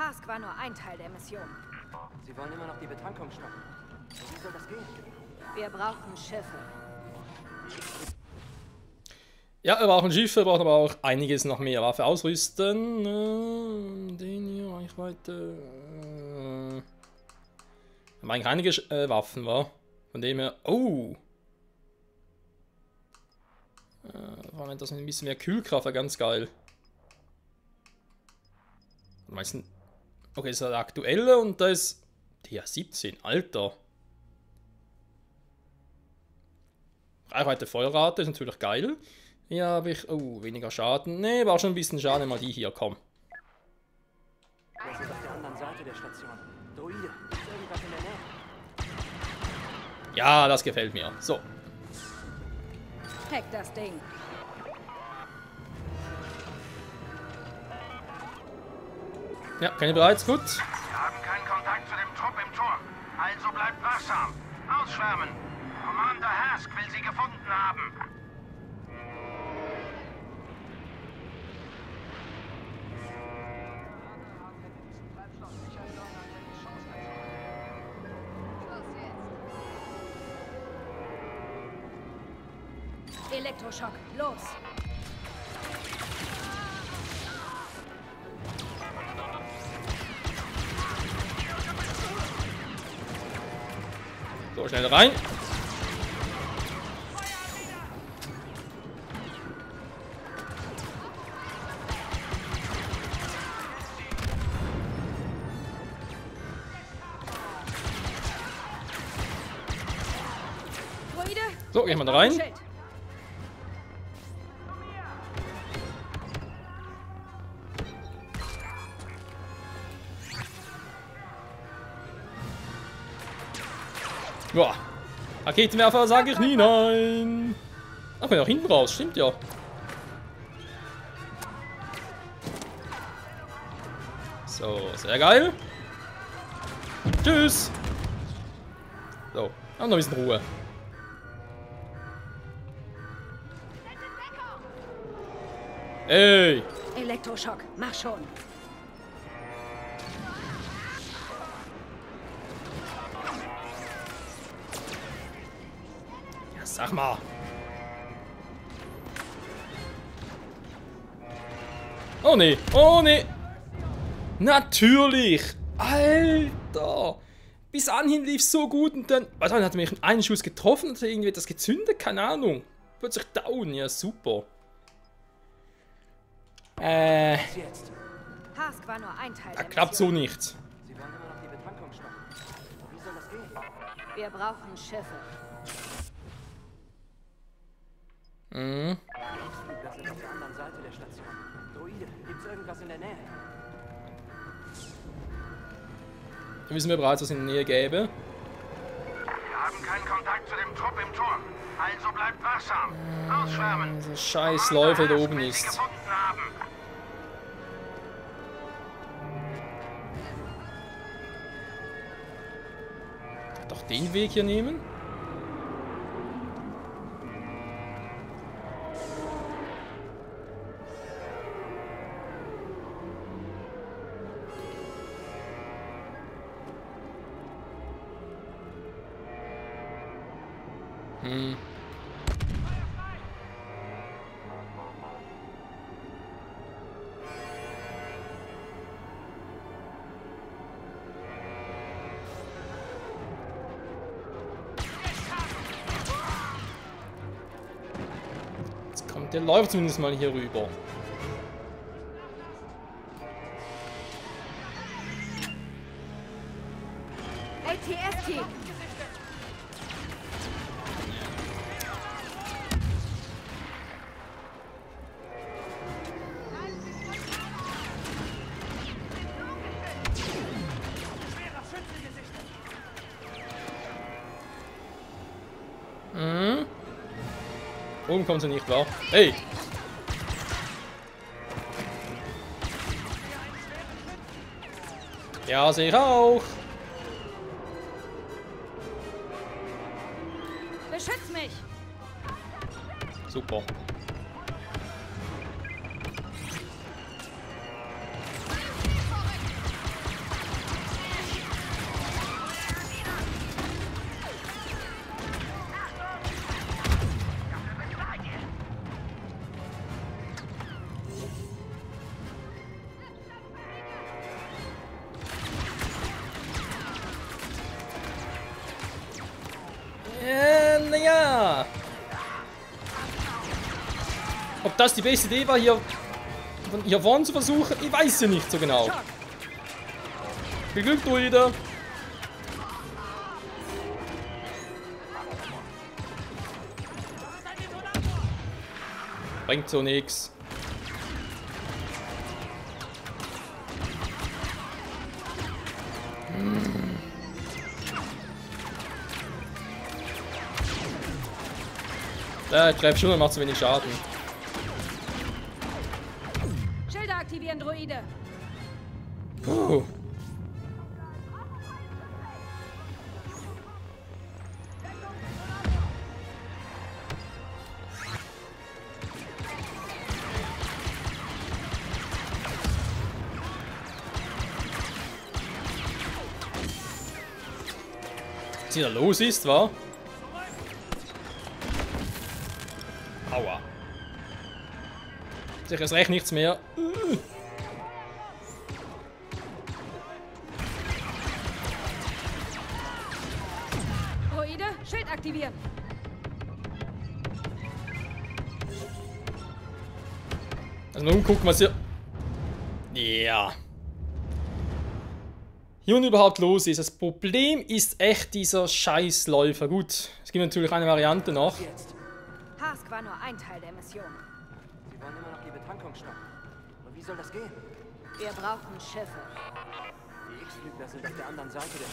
Hask war nur ein Teil der Mission. Sie wollen immer noch die Betankung stoppen. Wie soll das gehen? Wir brauchen Schiffe. Ja, wir brauchen Schiffe, wir brauchen aber auch einiges noch mehr. Waffe ausrüsten. Den hier, Reichweite. Wir haben eigentlich einige Waffen, wa? Von dem her. Oh! Das mit ein bisschen mehr Kühlkraft war ganz geil. Meistens. Okay, das ist der aktuelle und da ist. Der 17, Alter. Reichweite Feuerrate ist natürlich geil. Hier habe ich. Oh, weniger Schaden. Ne, war schon ein bisschen Schaden, mal die hier, komm. Wir sind auf der anderen Seite der Station. Droide, ist irgendwas in der Nähe? Ja, das gefällt mir. So. Hack das Ding. Ja, keine bereits, gut. Wir haben keinen Kontakt zu dem Trupp im Turm. Also bleibt wachsam. Ausschwärmen. Commander Hask will sie gefunden haben. Elektroschock, los! So, schnell rein. So, gehen wir da rein. Boah. Raketenwerfer sage ich nie nein. Ach, wir auch hinten raus, stimmt ja. So, sehr geil. Tschüss. So, haben noch ein bisschen Ruhe. Ey. Elektroschock, mach schon. Sag mal. Oh ne, oh ne. Natürlich. Alter. Bis anhin lief es so gut und dann. Warte mal, hat er mich einen Schuss getroffen und hat irgendwie etwas gezündet? Keine Ahnung. Plötzlich down. Ja, super. Hask war nur ein Teil Da der klappt so nichts. Sie wollen immer noch die Betankung stoppen. Wie soll das gehen? Wir brauchen Schiffe. Mhm. Das ist auf der anderen Seite der Station. Droide, gibt's irgendwas in der Nähe? Da wissen wir bereits, was in der Nähe gäbe. Wir haben keinen Kontakt zu dem Trupp im Turm. Also bleibt wachsam. Ausschwärmen. Dieser scheiß Läufer da oben will sie ist. gefunden haben. Doch den Weg hier nehmen? Jetzt kommt der Läufer zumindest mal hier rüber. ATST. Mhm. Oben kommt sie nicht, wahr? Hey! Ja, sehe ich auch. Beschütz mich! Super. naja. Ob das die beste Idee war, hier vorne zu versuchen, ich weiß ja nicht so genau. Viel Glück, Druide. Bringt so nix. Der greift schon und macht zu wenig Schaden. Schilder aktivieren, Druide. Puh. Was hier los ist, wa? Aua. Sicher ist recht nichts mehr. Druide, Schild aktivieren. Also nun gucken, was hier... Ja. Hier und überhaupt los ist. Das Problem ist echt dieser Scheißläufer. Gut, es gibt natürlich eine Variante noch. Jetzt. Hask war nur ein Teil der Mission. Sie wollen immer noch die Betankung stoppen. Und wie soll das gehen? Wir brauchen Schiffe. Die X-Flügler sind auf der anderen Seite der...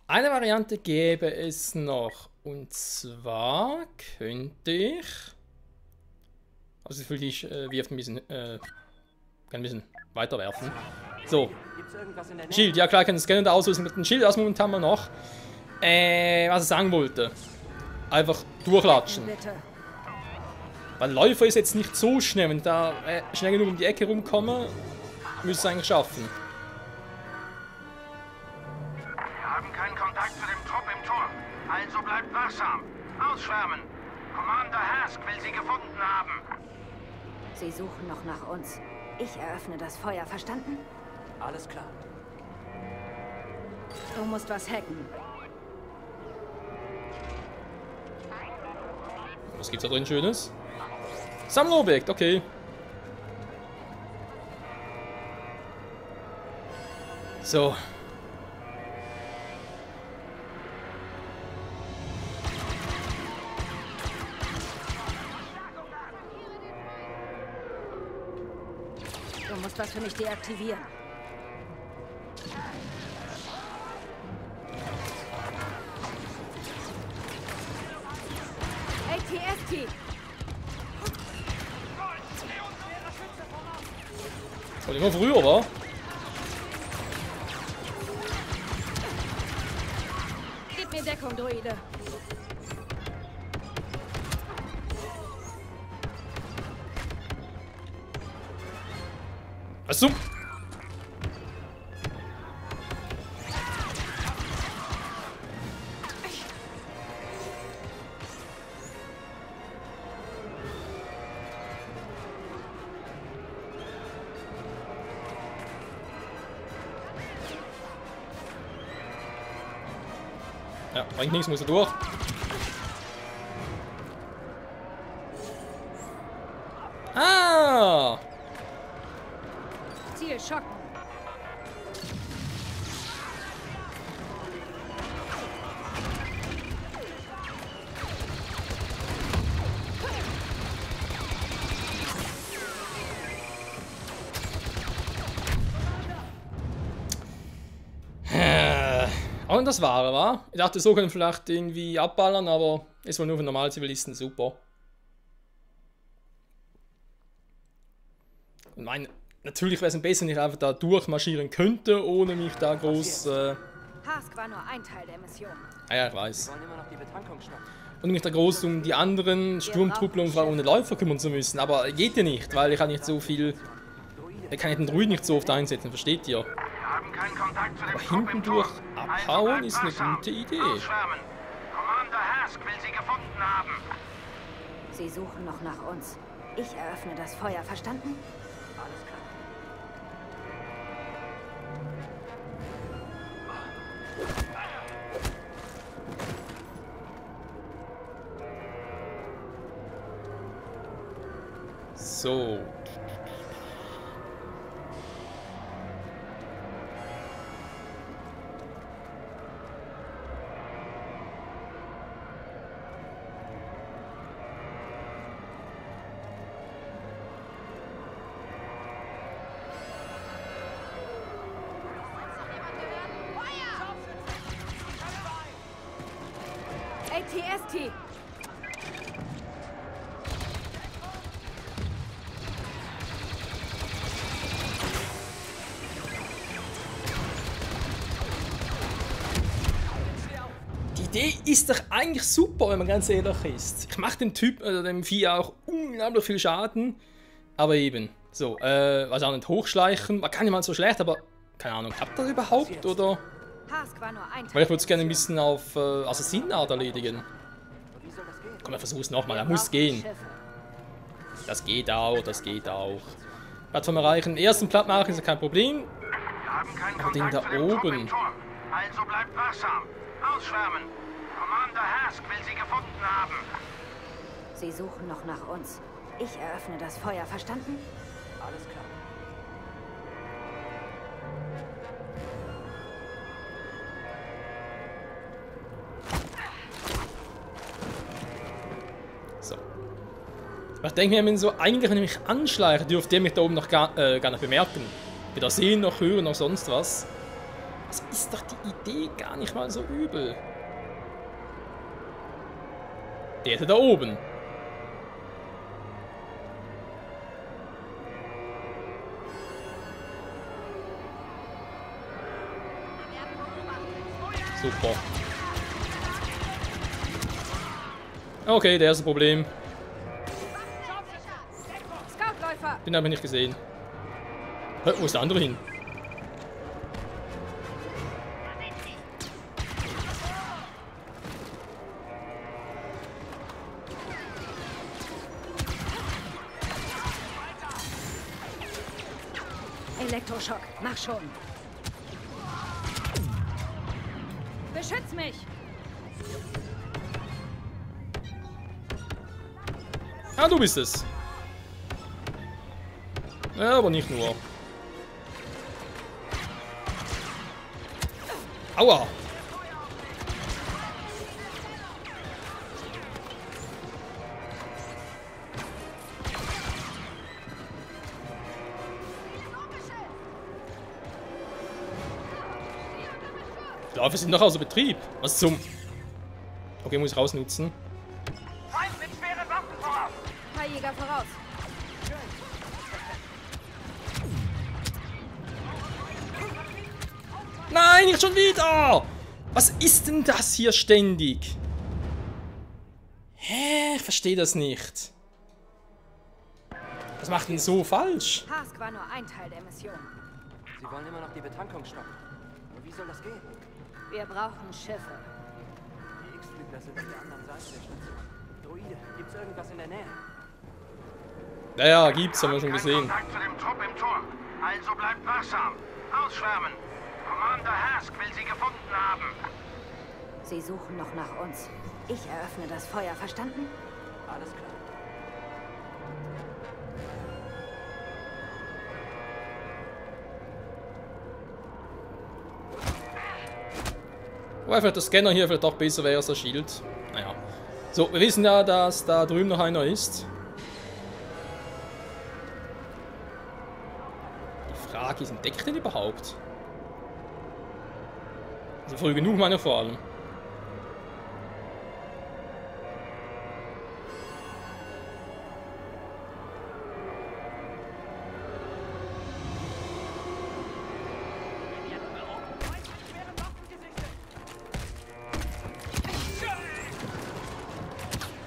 Eine Variante gäbe es noch. Und zwar könnte ich... Also ich will die wirft ein bisschen... kann ein bisschen weiterwerfen. So. Gibt's irgendwas in der Nähe? Schild, ja klar, ich kann das gerne da auslösen mit dem Schild, das momentan mal noch. Was ich sagen wollte. Einfach durchlatschen. Bitte. Weil Läufer ist jetzt nicht so schnell, wenn ich da schnell genug um die Ecke rumkomme, müsste es eigentlich schaffen. Wir haben keinen Kontakt zu dem Trupp im Turm. Also bleibt wachsam. Ausschwärmen. Commander Hask will sie gefunden haben. Sie suchen noch nach uns. Ich eröffne das Feuer, verstanden? Alles klar. Du musst was hacken. Was gibt's da drin Schönes? Sammlerobjekt, okay. So. Du musst was für mich deaktivieren. ATST. Das war immer früher, wa? Gib mir Deckung, Druide. Was zum? Ja, bringt nichts, muss er durch. Ah! Ziel schocken. Und das Wahre war. Ich dachte, so können wir vielleicht irgendwie abballern, aber es war nur für normale Zivilisten super. Und mein, natürlich wäre es besser, wenn ich einfach da durchmarschieren könnte, ohne mich da groß. Hask war nur ein Teil der Mission. Ja, ich Sie weiß. wollen immer noch die Betankung stoppen. Und mich da groß um die anderen Sturmtruppler und ohne Läufer kümmern zu müssen. Aber geht ja nicht, weil ich kann nicht so viel. Ich kann den Druid nicht so oft einsetzen, versteht ihr? Wir haben keinen Kontakt zu dem Aber Trupp im hinten Turm. durch Also abhauen bleibt ist eine wachsam. gute Idee. Ausschwärmen. Commander Hask will sie gefunden haben. Sie suchen noch nach uns. Ich eröffne das Feuer, verstanden? Alles klar. So. ATST! Die Idee ist doch eigentlich super, wenn man ganz ehrlich ist. Ich mache dem Typ, dem Vieh auch unglaublich viel Schaden. Aber eben, so, was auch nicht hochschleichen. Man kann ja mal so schlecht, aber keine Ahnung, klappt das überhaupt, oder? Hask war nur ein Teil. Weil ich würde es gerne ein bisschen auf Assassinenart erledigen. Wie soll das gehen? Komm, wir versuchen es nochmal, er Wir muss brauchen gehen. Schiffe. Das geht auch, das geht auch. Plattform erreichen, ersten Platt machen ist ja kein Problem. Wir haben keinen Aber den Kontakt da zu dem Trupp oben. im Turm. Also bleibt wachsam. Ausschwärmen. Commander Hask will sie gefunden haben. Sie suchen noch nach uns. Ich eröffne das Feuer, verstanden? Alles klar. So. Ich denke mir, wenn so eigentlich, wenn ich mich anschleiche, dürfte der mich da oben noch gar nicht bemerken. Weder sehen, noch hören, noch sonst was. Das ist doch die Idee gar nicht mal so übel. Der ist da oben. Super. Okay, der ist ein Problem. Scoutläufer! Den habe ich nicht gesehen. Hä, wo ist der andere hin? Elektroschock, mach schon! Beschütz mich! Ah, du bist es. Ja, aber nicht nur. Aua! Die Läufe sind noch außer Betrieb. Was zum... Okay, muss ich rausnutzen. Feind mit schweren Waffen voraus. Paar Jäger voraus! Nein, nicht schon wieder! Was ist denn das hier ständig? Hä? Ich verstehe das nicht. Was macht denn so falsch? Hask war nur ein Teil der Mission. Sie wollen immer noch die Betankung stoppen. Aber wie soll das gehen? Wir brauchen Schiffe. Die X-Flügler sind auf der anderen Seite der Station. Droide, gibt's irgendwas in der Nähe? Naja, gibt's, haben wir schon Kein gesehen. Kontakt zu dem Trupp im Turm. Also bleibt wachsam. Ausschwärmen. Commander Hask will sie gefunden haben. Sie suchen noch nach uns. Ich eröffne das Feuer, verstanden? Alles klar. Wobei vielleicht der Scanner hier vielleicht doch besser wäre als der Schild. Naja. So, wir wissen ja, dass da drüben noch einer ist. Die Frage ist, entdeckt den überhaupt? Also früh genug, meine vor allem.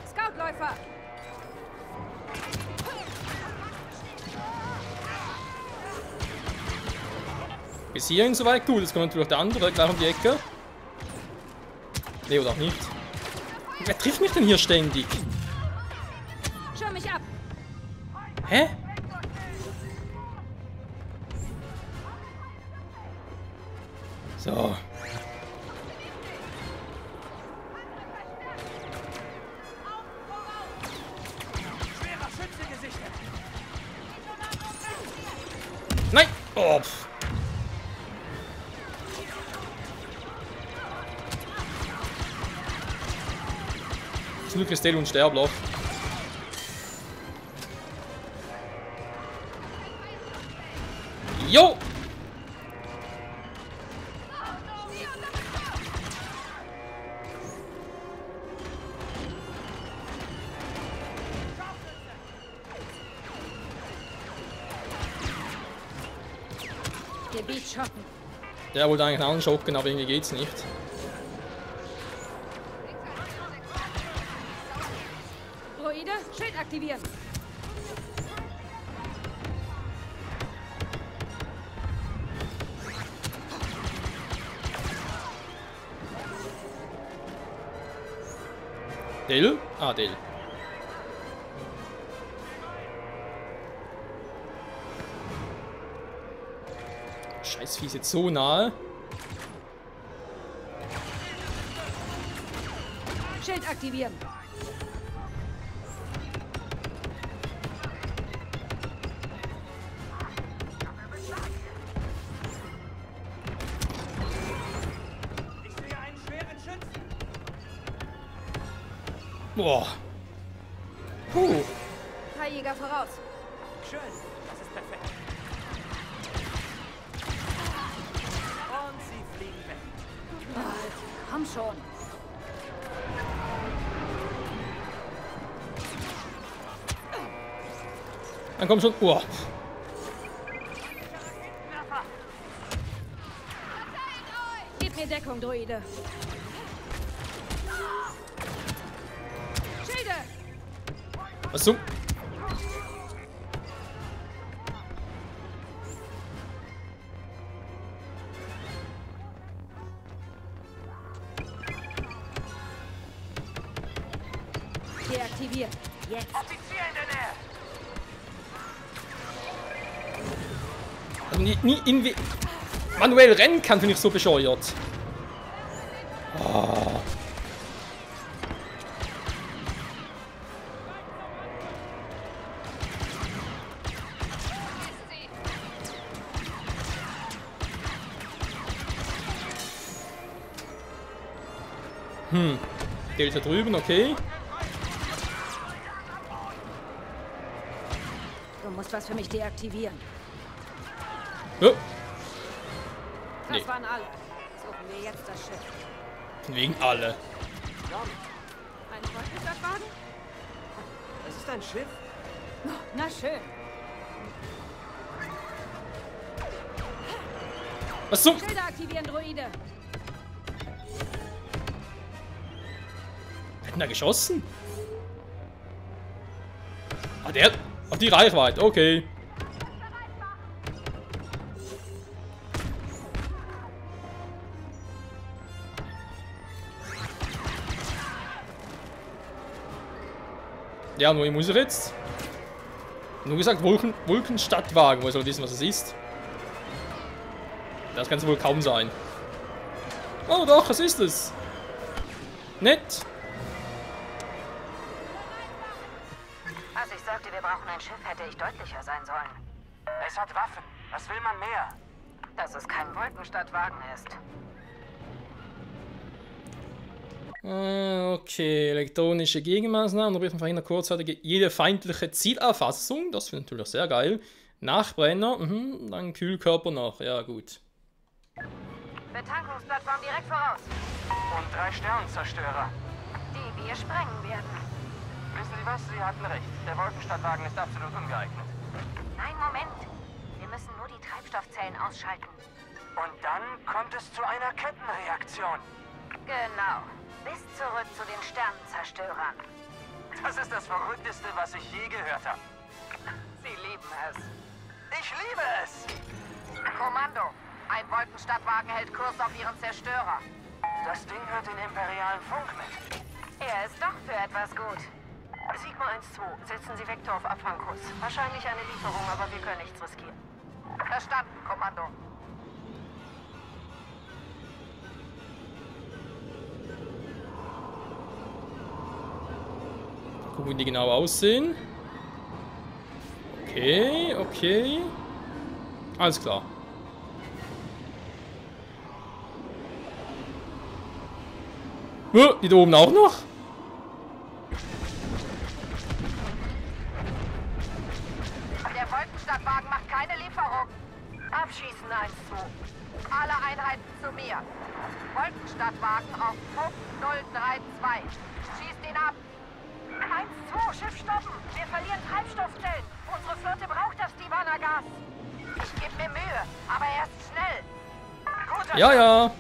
Scoutläufer! Bis hierhin soweit gut. Jetzt kommt natürlich der andere gleich um die Ecke. Ne, oder auch nicht. Wer trifft mich denn hier ständig? Schirm mich ab! Hä? So. Schwerer Schütze gesichtet! Oh, pff. Das ist nur Kristall und Sterbloch. Jo! Gebiet schocken. Der wollte eigentlich anschocken, aber irgendwie geht's nicht. Droide, Schild aktivieren. Del? Ah, Del. Scheiß Vieh ist jetzt so nahe. Schild aktivieren. Ich sehe einen schweren Schützen. Boah. Puh. Jäger voraus. Schön, das ist perfekt. Und sie fliegen weg. Komm schon. Dann komm schon. Boah. Gib mir Deckung, Droide. Schilde! Was so? Deaktiviert. Jetzt. Offizier in der Nähe! Also nie irgendwie manuell rennen kann, finde ich so bescheuert. Ah. Geld da drüben, okay. Du musst was für mich deaktivieren. Ja. Das Nee. waren alle. Suchen wir jetzt das Schiff. Von wegen alle. Ein Wolkenstadtwagen? Es ist ein Schiff. Na schön. Was zum? Schilder aktivieren, Droide. Hat da geschossen? Ah, der auf die Reichweite, okay. Ja, nur muss ich jetzt. Nur gesagt, Wolkenstadtwagen, woher soll wissen, was es ist? Das kann es wohl kaum sein. Oh doch, es ist es. Nett. Als ich sagte, wir brauchen ein Schiff, hätte ich deutlicher sein sollen. Es hat Waffen. Was will man mehr? Dass es kein Wolkenstadtwagen ist. Okay, elektronische Gegenmaßnahmen. Unterbricht und verhindert kurzzeitig jede feindliche Zielerfassung. Das finde ich natürlich sehr geil. Nachbrenner, dann Kühlkörper noch. Ja, gut. Betankungsplattform direkt voraus. Und 3 Sternenzerstörer. Die wir sprengen werden. Wissen Sie was? Sie hatten recht. Der Wolkenstadtwagen ist absolut ungeeignet. Nein, Moment. Wir müssen nur die Treibstoffzellen ausschalten. Und dann kommt es zu einer Kettenreaktion. Genau. Bis zurück zu den Sternenzerstörern. Das ist das Verrückteste, was ich je gehört habe. Sie lieben es. Ich liebe es! Kommando. Ein Wolkenstadtwagen hält Kurs auf ihren Zerstörer. Das Ding hört den imperialen Funk mit. Er ist doch für etwas gut. Sigma 1-2, setzen Sie Vektor auf Abfangkurs. Wahrscheinlich eine Lieferung, aber wir können nichts riskieren. Verstanden, Kommando. Gucken, wie die genau aussehen. Okay, okay. Alles klar. Die da oben auch noch? Der Wolkenstadtwagen macht keine Lieferung. Abschießen 1-2. Alle Einheiten zu mir. Wolkenstadtwagen auf Punkt 032. Schießt ihn ab. 1-2, Schiff stoppen. Wir verlieren Treibstoffzellen. Unsere Flotte braucht das Divana-Gas. Ich gebe mir Mühe, aber erst schnell. Guter Ja, ja.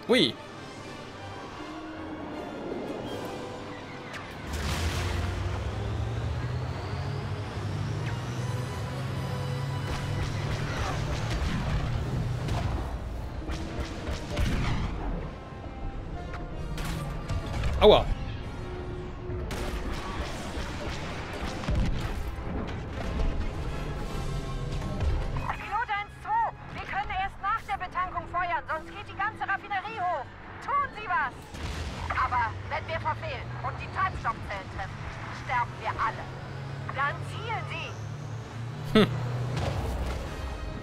Ui. Aua. Pilot 1-2, wir können erst nach der Betankung feuern, sonst geht die ganze Raffinerie hoch. Tun Sie was! Aber wenn wir verfehlen und die Treibstoffzellen treffen, sterben wir alle. Dann zielen Sie!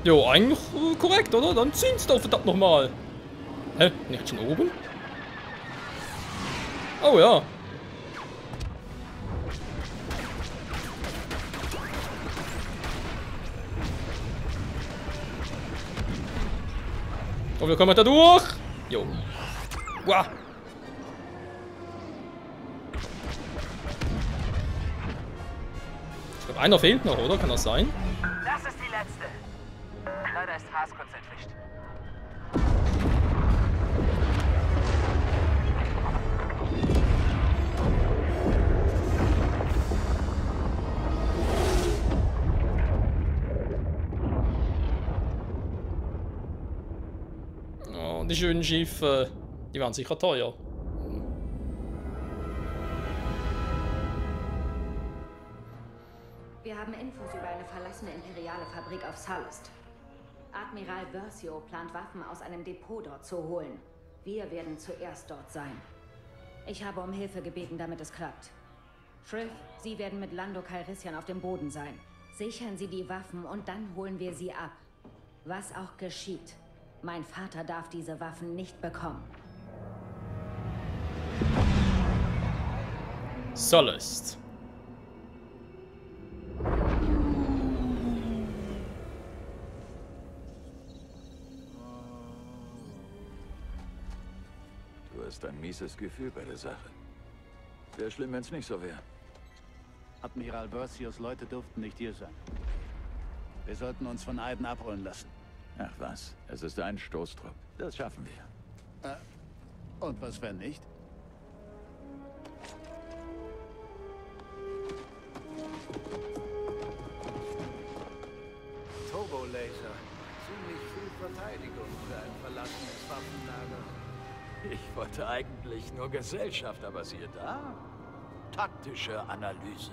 Jo, eigentlich korrekt, oder? Dann ziehen sie doch verdammt nochmal. Hä? Nicht schon oben? Oh ja. Und wir kommen da durch. Jo. Wow. Ich glaube, einer fehlt noch, oder? Kann das sein? Das ist die letzte. Leider ist Haas kurz entwischt. Oh, die schönen Schiffe, die waren sicher teuer. Wir haben Infos über eine verlassene imperiale Fabrik auf Sullust. Admiral Versio plant Waffen aus einem Depot dort zu holen. Wir werden zuerst dort sein. Ich habe um Hilfe gebeten, damit es klappt. Frith, Sie werden mit Lando Calrissian auf dem Boden sein. Sichern Sie die Waffen und dann holen wir sie ab. Was auch geschieht. Mein Vater darf diese Waffen nicht bekommen. Sullust. Du hast ein mieses Gefühl bei der Sache. Wäre schlimm, wenn es nicht so wäre. Admiral Versios Leute durften nicht hier sein. Wir sollten uns von Aiden abholen lassen. Ach was, es ist ein Stoßtrupp. Das schaffen wir. Und was, wenn nicht? Turbolaser. Ziemlich viel Verteidigung für ein verlassenes Waffenlager. Ich wollte eigentlich nur Gesellschaft, aber siehe da. Taktische Analyse.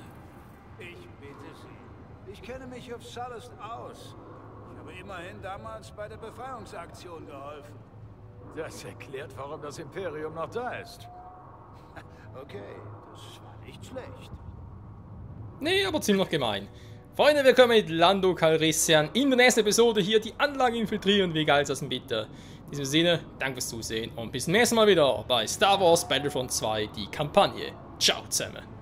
Ich bitte Sie. Ich kenne mich auf Sullust aus. Ich habe immerhin damals bei der Befreiungsaktion geholfen. Das erklärt, warum das Imperium noch da ist. Okay, das war nicht schlecht. Nee, aber ziemlich gemein. Freunde, wir kommen mit Lando Calrissian in der nächsten Episode hier die Anlage infiltrieren. Wie geil ist das denn bitte? In diesem Sinne, danke fürs Zusehen und bis zum nächsten Mal wieder bei Star Wars Battlefront 2, die Kampagne. Ciao zusammen.